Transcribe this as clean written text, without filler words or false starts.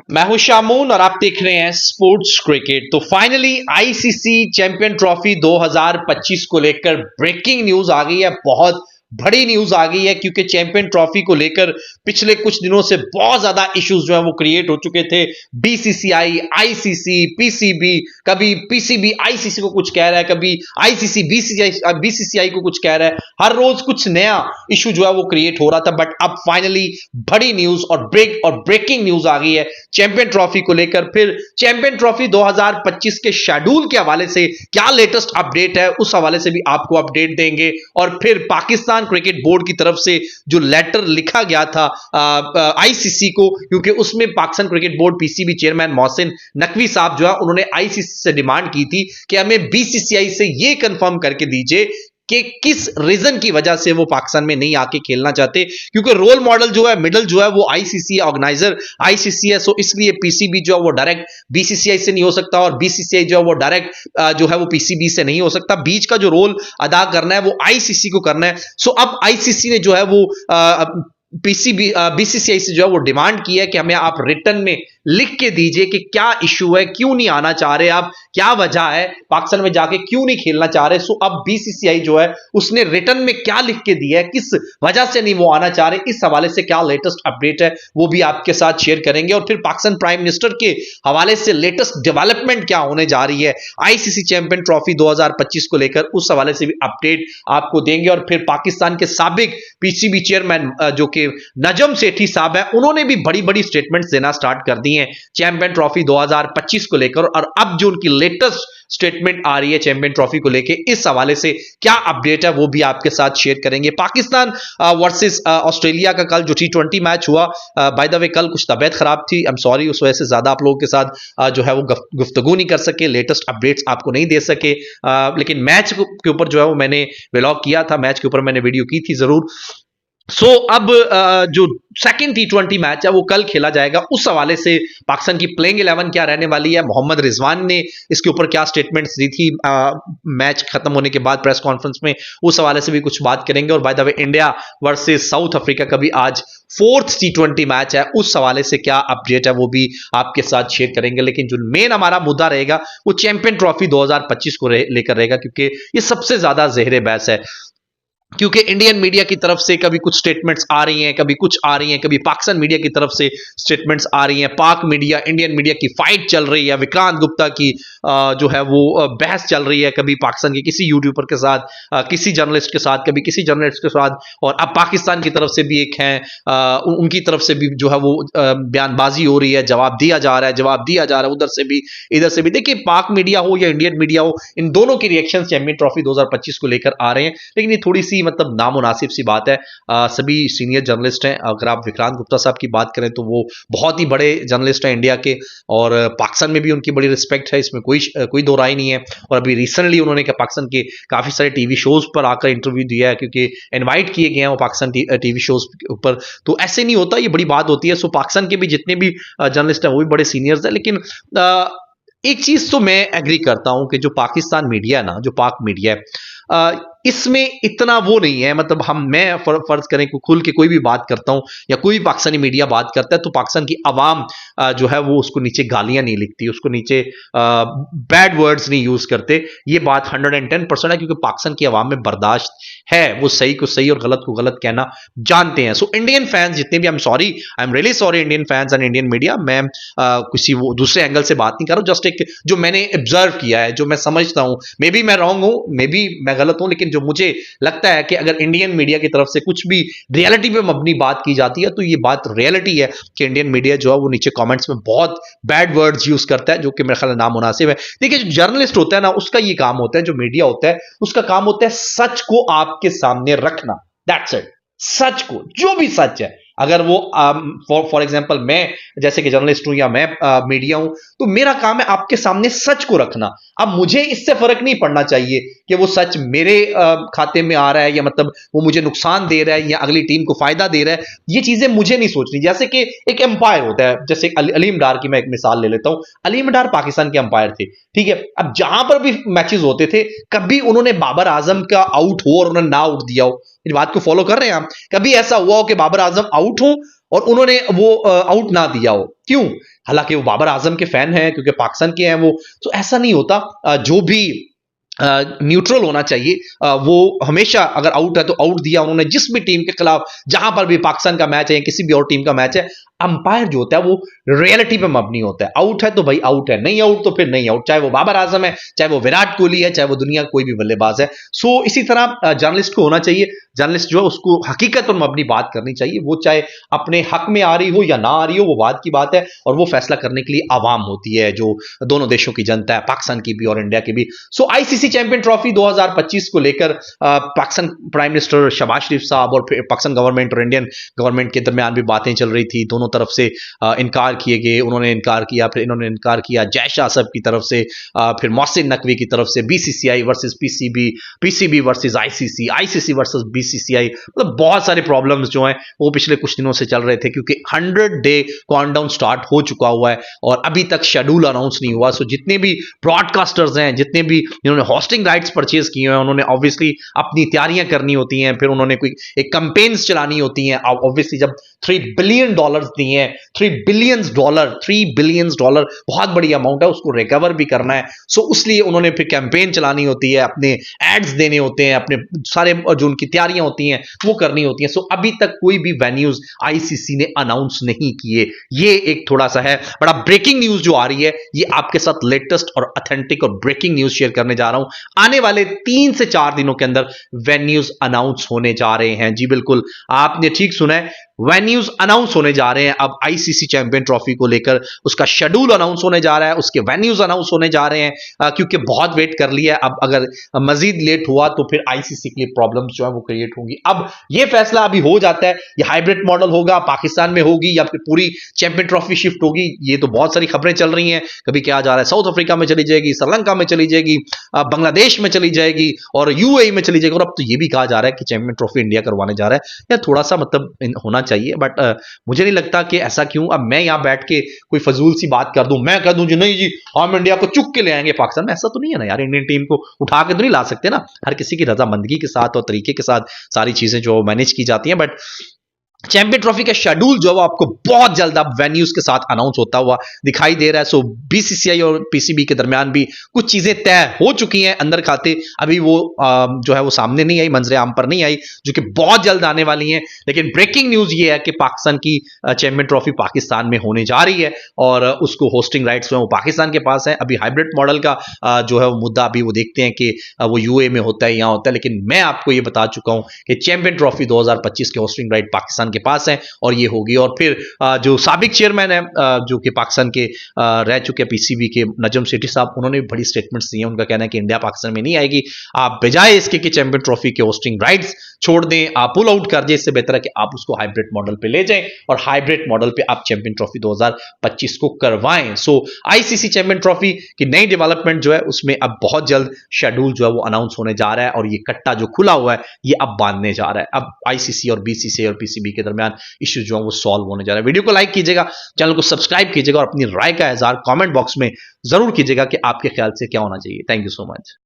मैं हूं शामून और आप देख रहे हैं स्पोर्ट्स क्रिकेट। तो फाइनली आईसीसी चैंपियन ट्रॉफी 2025 को लेकर ब्रेकिंग न्यूज आ गई है। बहुत बड़ी न्यूज आ गई है क्योंकि चैंपियन ट्रॉफी को लेकर पिछले कुछ दिनों से बहुत ज्यादा इश्यूज जो है वो क्रिएट हो चुके थे। बीसीसीआई, आईसीसी, पीसीबी, कभी पीसीबी आईसीसी को कुछ कह रहा है, कभी आईसीसी बीसीसीआई को कुछ कह रहा है। हर रोज कुछ नया इशू जो है वो क्रिएट हो रहा था, बट अब फाइनली बड़ी न्यूज और ब्रेकिंग न्यूज आ गई है चैंपियन ट्रॉफी को लेकर। फिर चैंपियन ट्रॉफी 2025 के शेड्यूल के हवाले से क्या लेटेस्ट अपडेट है उस हवाले से भी आपको अपडेट देंगे। और फिर पाकिस्तान क्रिकेट बोर्ड की तरफ से जो लेटर लिखा गया था आईसीसी को, क्योंकि उसमें Pakistan cricket board PCB chairman Mohsin Naqvi साहब जो है उन्होंने आईसीसी से डिमांड की थी कि हमें बीसीसीआई से यह कंफर्म करके दीजिए कि किस रीजन की वजह से वो पाकिस्तान में नहीं आके खेलना चाहते, क्योंकि रोल मॉडल जो है, मिडल जो है वो आईसीसी, ऑर्गेनाइजर आईसीसी है। सो इसलिए पीसीबी जो है वो डायरेक्ट बीसीसीआई से नहीं हो सकता और बीसीसीआई जो है वो डायरेक्ट जो है वो पीसीबी से नहीं हो सकता। बीच का जो रोल अदा करना है वो आईसीसी को करना है। सो अब आईसीसी ने जो है वो पीसीबी बीसीसीआई से जो है वो डिमांड की है कि हमें आप रिटर्न में लिख के दीजिए कि क्या इशू है, क्यों नहीं आना चाह रहे आप, क्या वजह है, पाकिस्तान में जाके क्यों नहीं खेलना चाह रहे। सो अब बीसीसीआई जो है उसने रिटर्न में क्या लिख के दिया है, किस वजह से नहीं वो आना चाह रहे, इस हवाले से क्या लेटेस्ट अपडेट है वो भी आपके साथ शेयर करेंगे। और फिर पाकिस्तान प्राइम मिनिस्टर के हवाले से लेटेस्ट डेवलपमेंट क्या होने जा रही है आईसीसी चैंपियन ट्रॉफी 2025 को लेकर, उस हवाले से भी अपडेट आपको देंगे। और फिर पाकिस्तान के साबिक पीसीबी चेयरमैन जो कि नजम सेठी साहब है, उन्होंने भी बड़ी बड़ी स्टेटमेंट्स देना स्टार्ट कर दी हैं चैंपियन ट्रॉफी 2025 को लेकर। और अब जो उनकी लेटेस्ट स्टेटमेंट आ रही है चैंपियन ट्रॉफी को लेकर, इस हवाले से क्या अपडेट है वो भी आपके साथ शेयर करेंगे। पाकिस्तान वर्सेस ऑस्ट्रेलिया का कल जो T20 मैच हुआ, बाय द वे कल कुछ तबीयत खराब थी, आई एम सॉरी, उस वजह से ज्यादा आप लोगों के साथ जो है वो गुफ्तगू नहीं कर सके, लेटेस्ट अपडेट्स आपको नहीं दे सके। लेकिन मैच के ऊपर जो है वो मैंने व्लॉग किया था, मैच के ऊपर मैंने वीडियो की थी जरूर। सो अब जो सेकंड T20 मैच है वो कल खेला जाएगा, उस हवाले से पाकिस्तान की प्लेइंग 11 क्या रहने वाली है, मोहम्मद रिजवान ने इसके ऊपर क्या स्टेटमेंट्स दी थी मैच खत्म होने के बाद प्रेस कॉन्फ्रेंस में, उस हवाले से भी कुछ बात करेंगे। और by the way India versus south Africa का भी आज फोर्थ T20 मैच है, उस हवाले से क्या अपडेट है वो भी आपके साथ शेयर करेंगे। लेकिन जो मेन हमारा मुद्दा रहेगा वो चैंपियन ट्रॉफी 2025 को लेकर रहेगा, क्योंकि ये सबसे ज्यादा ज़ेहरे बहस है। क्योंकि इंडियन मीडिया की तरफ से कभी कुछ स्टेटमेंट्स आ रही हैं, कभी कुछ आ रही हैं, कभी पाकिस्तान मीडिया की तरफ से स्टेटमेंट्स आ रही हैं, पाक मीडिया इंडियन मीडिया की फाइट चल रही है, विक्रांत गुप्ता की जो है वो बहस चल रही है, कभी पाकिस्तान के किसी यूट्यूबर के साथ, किसी जर्नलिस्ट के साथ, कभी किसी जर्नलिस्ट के साथ। और अब पाकिस्तान की तरफ से भी एक है, उनकी तरफ से भी जो है वो बयानबाजी हो रही है, जवाब दिया जा रहा है, जवाब दिया जा रहा है उधर से भी इधर से भी। देखिए, पाक मीडिया हो या इंडियन मीडिया हो, इन दोनों के रिएक्शन चैंपियन ट्रॉफी 2025 को लेकर आ रहे हैं। लेकिन ये थोड़ी सी मतलब नामुनासिब सी बात है। सभी सीनियर जर्नलिस्ट हैं, अगर आप विक्रांत गुप्ता साहब की बात करें तो वो बहुत ही बड़े जर्नलिस्ट हैं इंडिया के, और पाकिस्तान में भी उनकी बड़ी रिस्पेक्ट है, इसमें कोई दो राय नहीं है। और अभी रिसेंटली उन्होंने पाकिस्तान के काफी सारे टीवी शोज पर आकर इंटरव्यू दिया है, क्योंकि इनवाइट किए गए हैं वो पाकिस्तान टीवी शोज के ऊपर। तो ऐसे नहीं होता, ये बड़ी बात होती है। सो पाकिस्तान के भी जितने भी जर्नलिस्ट हैं वो भी बड़े सीनियर्स हैं। लेकिन एक चीज तो मैं एग्री करता हूं कि जो पाकिस्तान मीडिया है ना, जो पाक मीडिया है, इसमें इतना वो नहीं है। मतलब मैं फर्ज करें कि खुल के कोई भी बात करता हूं या कोई पाकिस्तानी मीडिया बात करता है तो पाकिस्तान की आवाम जो है वो उसको नीचे गालियां नहीं लिखती, उसको नीचे बैड वर्ड्स नहीं यूज करते। ये बात 110% है, क्योंकि पाकिस्तान की आवाम में बर्दाश्त है, वो सही को सही और गलत को गलत कहना जानते हैं। सो इंडियन फैंस जितने भी, I am really sorry Indian fans and Indian media, मैं किसी वो दूसरे एंगल से बात नहीं कर रहा हूं, जस्ट एक जो मैंने ऑब्जर्व किया है, जो मैं समझता हूं, मे बी मैं रॉन्ग हूं, मे बी मैं गलत हूं, लेकिन जो मुझे लगता है कि अगर इंडियन मीडिया की तरफ से कुछ भी रियलिटी पे मबनी बात की जाती है तो ये बात रियलिटी है कि इंडियन मीडिया जो है वो नीचे कमेंट्स में बहुत बैड वर्ड्स यूज करता है, जो कि मेरे ख्याल में नामुनासिब है। देखिए, जो जर्नलिस्ट होता है ना, उसका ये काम होता है, जो मीडिया होता है उसका काम होता है सच को आपके सामने रखना, दैट्स इट। सच को, जो भी सच है, अगर वो फॉर एग्जांपल मैं जैसे कि जर्नलिस्ट हूं या मैं मीडिया हूं, तो मेरा काम है आपके सामने सच को रखना। अब मुझे इससे फर्क नहीं पड़ना चाहिए कि वो सच मेरे खाते में आ रहा है या मतलब वो मुझे नुकसान दे रहा है या अगली टीम को फायदा दे रहा है, ये चीजें मुझे नहीं सोचनी। जैसे कि एक एम्पायर होता है, जैसे अलीम डार की मैं एक मिसाल ले लेता हूं। अलीम डार पाकिस्तान के अंपायर थे, ठीक है। अब जहां पर भी मैचेस होते थे, कभी उन्होंने बाबर आजम का आउट हो और उन्होंने ना आउट दिया हो, इस बात को फॉलो कर रहे हैं आप? कभी ऐसा हुआ हो कि बाबर आजम आउट हो और उन्होंने वो आउट ना दिया हो, क्यों? हालांकि वो बाबर आजम के फैन हैं, क्योंकि पाकिस्तान के हैं वो, तो ऐसा नहीं होता। जो भी न्यूट्रल होना चाहिए, वो हमेशा अगर आउट है तो आउट दिया उन्होंने। जिस भी टीम के खिलाफ जहां पर भी पाकिस्तान का मैच है या किसी भी और टीम का मैच है, अंपायर जो होता है वो रियलिटी पे मबनी होता है। आउट है तो भाई आउट है, नहीं आउट तो फिर नहीं आउट, चाहे वो बाबर आजम है, चाहे वो विराट कोहली है, चाहे वो दुनिया का कोई भी बल्लेबाज है। सो इसी तरह जर्नलिस्ट को होना चाहिए। जर्नलिस्ट जो है उसको हकीकत और मबनी बात करनी चाहिए, वो चाहे अपने हक में आ रही हो या ना आ रही हो, वो बात की बात है, और वो फैसला करने के लिए आवाम होती है, जो दोनों देशों की जनता है, पाकिस्तान की भी और इंडिया की भी। सो आईसीसी चैंपियन ट्रॉफी 2025 को लेकर पाकिस्तान प्राइम मिनिस्टर शहबाज शरीफ साहब और पाकिस्तान गवर्नमेंट और इंडियन गवर्नमेंट के दरमियान भी बातें चल रही थी। दोनों तरफ से इनकार किए गए, उन्होंने इनकार किया, फिर इन्होंने इनकार किया, जय शाह साहब की तरफ से, फिर मोहसिन नकवी की तरफ से, BCCI versus PCB, PCB versus ICC, ICC versus BCCI. मतलब बहुत सारे प्रॉब्लम्स जो हैं वो पिछले कुछ दिनों से चल रहे थे, क्योंकि 100 डे काउंटडाउन स्टार्ट हो चुका हुआ है और अभी तक शेड्यूल अनाउंस नहीं हुआ। सो जितने भी ब्रॉडकास्टर्स हैं, जितने भी जिन्होंने होस्टिंग राइट्स परचेज किए हैं, उन्होंने ऑब्वियसली अपनी तैयारियां करनी होती हैं, फिर उन्होंने कोई एक कैंपेन्स चलानी होती हैं। ऑब्वियसली जब $3 बिलियन दिए हैं, $3 बिलियन बहुत बड़ी अमाउंट है, उसको रिकवर भी करना है। सो इसलिए उन्होंने फिर कैंपेन चलानी होती है, अपने एड्स देने होते हैं, अपने सारे जो उनकी तैयारियां होती हैं वो करनी होती हैं। सो अभी तक कोई भी वेन्यूज आईसीसी ने अनाउंस नहीं किए। ये एक थोड़ा सा है बड़ा ब्रेकिंग न्यूज जो आ रही है, ये आपके साथ लेटेस्ट और ऑथेंटिक और ब्रेकिंग न्यूज शेयर करने जा रहा हूं। आने वाले 3 से 4 दिनों के अंदर वेन्यूज अनाउंस होने जा रहे हैं। जी बिल्कुल, आपने ठीक सुना है, वेन्यूज अनाउंस होने जा रहे हैं। अब आईसीसी चैंपियन ट्रॉफी को लेकर उसका शेड्यूल अनाउंस होने जा रहा है, उसके वेन्यूज अनाउंस होने जा रहे हैं, क्योंकि बहुत वेट कर लिया है। अब अगर मजीद लेट हुआ तो फिर आईसीसी के लिए प्रॉब्लम्स जो है वो क्रिएट होंगी। अब ये फैसला अभी हो जाता है, ये हाइब्रिड मॉडल होगा, पाकिस्तान में होगी या फिर पूरी चैंपियन ट्रॉफी शिफ्ट होगी, ये तो बहुत सारी खबरें चल रही हैं। कभी क्या जा रहा है, साउथ अफ्रीका में चली जाएगी, श्रीलंका में चली जाएगी, बांग्लादेश में चली जाएगी और यूएई में चली जाएगी, और अब तो ये भी कहा जा रहा है कि चैंपियन ट्रॉफी इंडिया करवाने जा रहा है। या थोड़ा सा मतलब होना चाहिए, बट मुझे नहीं लगता कि ऐसा क्यों। अब मैं यहां बैठ के कोई फजूल सी बात कर दूं, मैं कह दूं जी नहीं जी हम इंडिया को चुक के ले आएंगे पाकिस्तान में, ऐसा तो नहीं है ना यार। इंडियन टीम को उठा के तो नहीं ला सकते ना, हर किसी की रजामंदगी के साथ और तरीके के साथ सारी चीजें जो मैनेज की जाती हैं। बट चैंपियन ट्रॉफी का शेड्यूल जो है आपको बहुत जल्द अब वेन्यूज के साथ अनाउंस होता हुआ दिखाई दे रहा है। सो बीसीसीआई और पीसीबी के दरमियान भी कुछ चीजें तय हो चुकी हैं अंदर खाते, अभी वो जो है वो सामने नहीं आई, मंजरे आम पर नहीं आई, जो कि बहुत जल्द आने वाली हैं। लेकिन ब्रेकिंग न्यूज ये है कि पाकिस्तान की चैंपियन ट्रॉफी पाकिस्तान में होने जा रही है और उसको होस्टिंग राइट्स जो है वो पाकिस्तान के पास है। अभी हाइब्रिड मॉडल का जो है वो मुद्दा अभी वो देखते हैं कि वो यूए में होता है, यहाँ होता है। लेकिन मैं आपको ये बता चुका हूं कि चैंपियन ट्रॉफी 2025 के होस्टिंग राइट पाकिस्तान के पास है और ये होगी। और फिर जो साबिक चेयरमैन है जो कि पाकिस्तान के रह चुके पीसीबी के, नजम सेठी साहब, उन्होंने भी बड़ी स्टेटमेंट्स दी हैं। उनका कहना है कि इंडिया पाकिस्तान में नहीं आएगी, आप बजाय इसके कि चैंपियन ट्रॉफी के होस्टिंग राइट्स छोड़ दें, आप पुल आउट कर दें, इससे बेहतर है कि आप उसको हाइब्रिड मॉडल पे ले जाएं और हाइब्रिड मॉडल पे आप चैंपियन ट्रॉफी 2025 को करवाएं। सो आईसीसी चैंपियन ट्रॉफी की नई डेवलपमेंट जो है उसमें अब बहुत जल्द शेड्यूल जो है वो अनाउंस होने जा रहा है और ये कट्टा जो खुला हुआ है ये अब बांधने जा रहा है। अब आईसीसी और बीसीसीआई और पीसीबी के दरमियान इश्यू जो है वो सॉल्व होने जा रहा है। वीडियो को लाइक कीजिएगा, चैनल को सब्सक्राइब कीजिएगा और अपनी राय का इजहार कमेंट बॉक्स में जरूर कीजिएगा कि आपके ख्याल से क्या होना चाहिए। Thank you so much.